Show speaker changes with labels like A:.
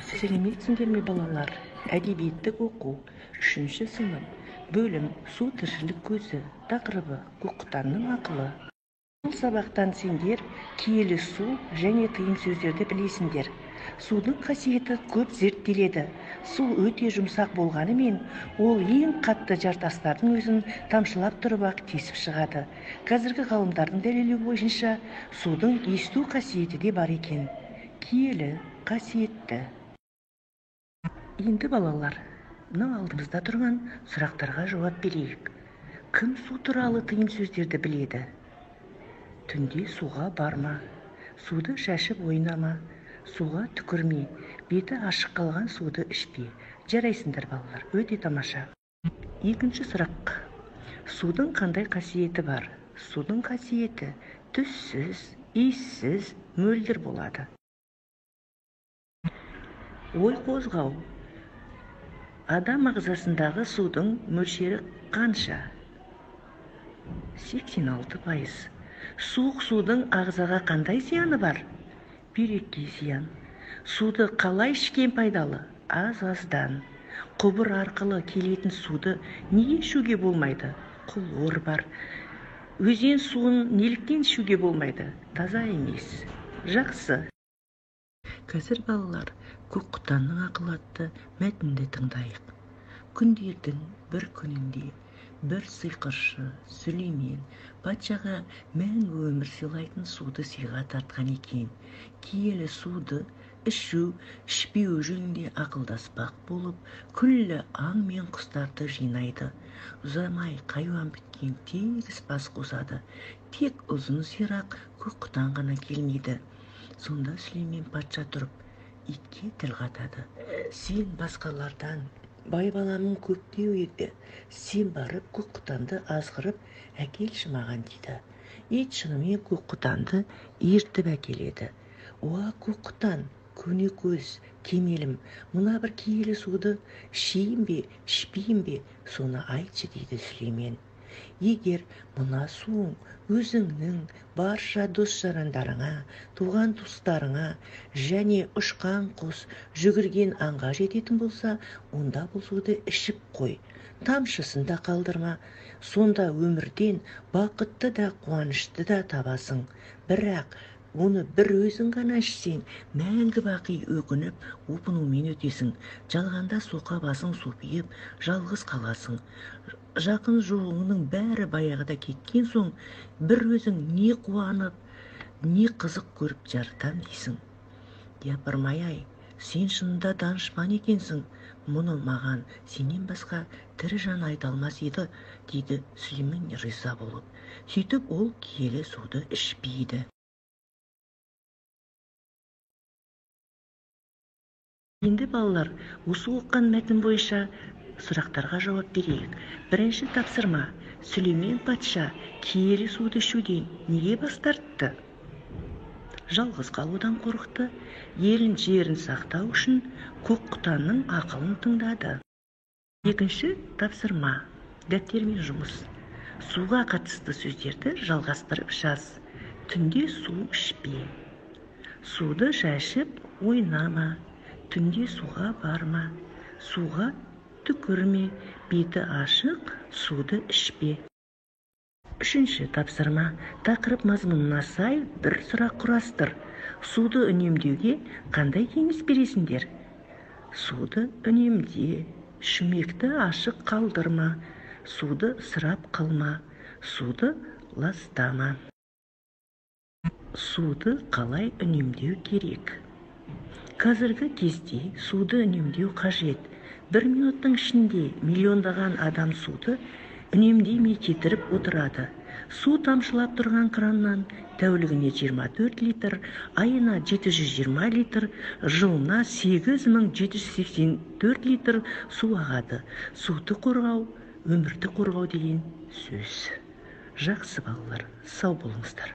A: Сәлеметсіңдер ме балалар? Әдебиеттік оқу 3-ші сынып. Бөлім су тіршілік көзі. Тақырыбы көкқұтанның ақылы. Бұл сабақтан сендер киелі су және тыйым сөздерді білесіңдер. Судың қасиеті көп зерттеледі. Су өте жұмсақ болғанымен, ол ең қатты жартастардың өзін тамшылап тұрып ақ тесіп шығады. Қазіргі ғалымдардың дәлелі бойынша судың есту қасиеті де бар екен. Киелі, қасиетті. Енді балалар, мына алдымызда тұрған сұрақтарға жауап берейік. Кім су туралы тыйым сөздерді біледі? Түнде суға барма, суды шашып ойнама, суға түкірме, беті ашық қалған суды ішпе. Жарайсыңдар балалар, өте тамаша. Екінші сұрақ. Судың қандай қасиеті бар? Судың қасиеті түссіз, иіссіз, мөлдір болады. Ой қозғау. Адам ағзасындағы судың мөлшері қанша? 86%. Суық судың ағзаға қандай зияны бар? Бүйрекке зиян. Суды қалай ішкен пайдалы? Аз-аздан. Құбыр арқылы келетін суды неге ішуге болмайды? Хлор бар. Өзен суын неліктен ішуге болмайды? Таза емес. Жақсы. Қазір балалар, көкқұтанның ақылы атты мәтінді тыңдайық. Күндердің бір күнінде бір сиқыршы Сүлеймен патшаға мәңгі өмір сыйлайтын суды сыйға тартқан екен. Киелі суды ішу, ішпеу жөнінде ақылдаспақ болып, күллі аң мен құстарды жинайды. Ұзамай қайуан біткен тегіс бас қосады. Тек ұзын сирақ көкқұтан ғана келмейді. Сонда Сүлеймен патша тұрып, итке тіл қатады. Сен басқалардан бай баламын көптеу еді. Сен барып көкқұтанды азғырып әкелші маған дейді. Ит шынымен көкқұтанды ертіп әкеледі. Уа көкқұтан, көне көз, кемелім, мына бір киелі суды ішейін бе, ішпейін бе, соны айтшы дейді Сүлеймен. Егер мына суың өзіңнің барша дос-жарандарыңа, туған туыстарыңа және ұшқан құс, жүгірген аңға жететін болса, онда бұл суды ішіп қой. Тамшысын да қалдырма. Сонда өмірден бақытты да қуанышты да табасың. Бірақ оны бір өзің ғана ішсең, мәңгі бақи өкініп, опынумен өтесің. Жалғанда соқа басың сопиып, жалғыз қаласың. Жақын жоғыңның бәрі баяғыда кеткен соң, бір өзің не қуанып, не қызық көріп жарытам дейсің. Япырмай-ай, сен шынында данышпан екенсің. Мұны маған сенен басқа тірі жан айта алмас еді, дейді Сүлеймен риза болып. Сөйтіп ол киелі суды ішпейді. Енді балалар, осы оққан мәтін бойынша сұрақтарға жауап берейік. Бірінші тапсырма. Сүлеймен патша киелі суды ішуден неге бас тартты? Жалғыз қалудан қорықты. Елін жерін сақтау үшін көкқұтанның ақылын тыңдады. Екінші тапсырма. Дәптермен жұмыс. Суға қатысты сөздерді жалғастырып жаз. Түнде су ішпе. Суды шашып ойнама. Түнде суға барма. Суға түкірме, беті ашық, суды ішпе. Үшінші тапсырма. Тақырып мазмұнына сай бір сұрақ құрастыр. Суды үнемдеуге қандай кеңес бересіңдер? Суды үнемде, шүмекті ашық қалдырма, суды ысырап қылма, суды ластама. Суды қалай үнемдеу керек? Қазіргі кезде суды үнемдеу қажет. 1 минуттың ішінде миллиондаған адам суды үнемдемей кетіріп отырады. Су тамшылап тұрған краннан тәулігіне 24 литр, айына 720 литр, жылына 8784 литр су ағады. Суды қорғау, өмірді қорғау деген сөз. Жақсы балалар, сау болыңыздар.